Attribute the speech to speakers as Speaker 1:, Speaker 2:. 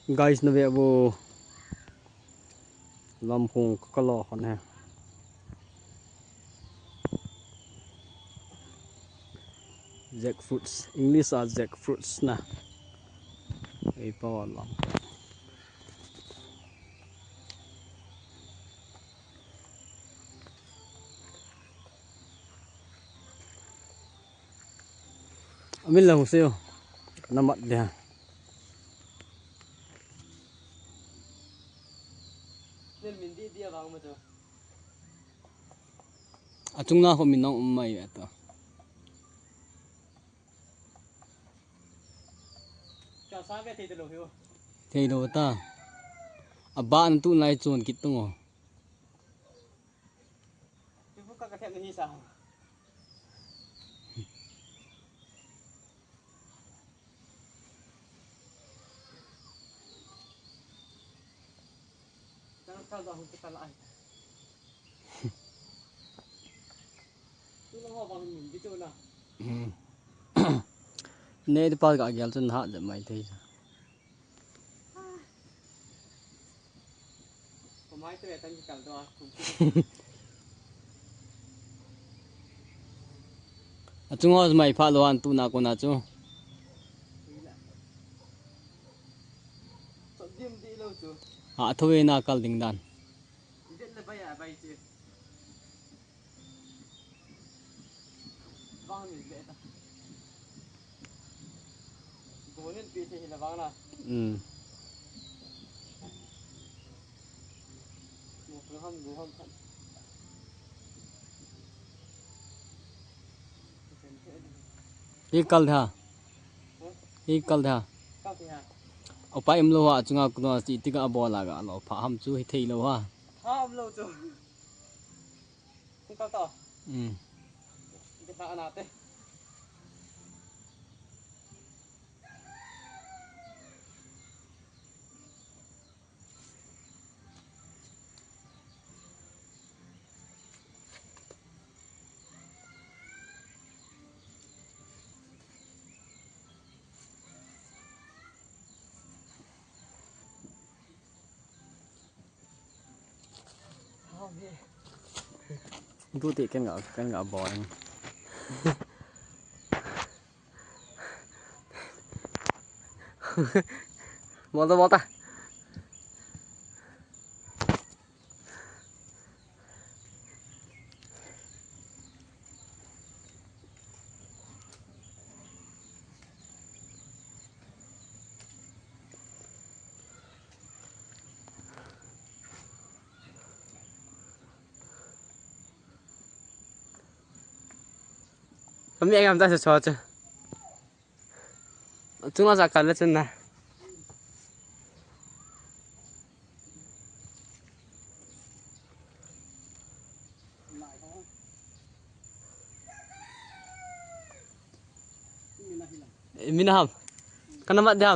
Speaker 1: Guys na be abo lam hung kalo kan ha. Jackfruits, English are jackfruits na. Ay pa lam. Amin lang sa'yo. Namat dia.
Speaker 2: Hindi dia bang mo to.
Speaker 1: Atung na ko minang umay ito.
Speaker 2: Sabi tayo dalo hiyo.
Speaker 1: Thay do ta. Aba an tu nai chon kitung oh.
Speaker 2: Ibu ka katyak ni hisa. Jangan kau dah kita lain. Tu lah bang ni gitu na.
Speaker 1: Nei de pa ga gyal chun ha de mai thei.
Speaker 2: Pemain tu datang kita doa.
Speaker 1: Atung os mai pha lo an tu na ko na chu.
Speaker 2: Dim di lo tu.
Speaker 1: Ha thoi na kal ding dan.
Speaker 2: Tidak lebay abay tu. Bang ni beta. Gonin pisi hila bang na. Guham kan.
Speaker 1: Hi kal tha. Hi kal tha.
Speaker 2: Kau tiha.
Speaker 1: Opa im lo ha chunga kuno chi tiga bola ga lo pha ham chu hi thei lo ha.
Speaker 2: Ham lo tu. Kau tahu. Kita anak teh.
Speaker 1: Tu ti kan ga bo ang. Bota. Kami anh em ta sẽ cho chứ. Chúng nó ra cắn lên chân này. Minaham. Kan namat dia ham.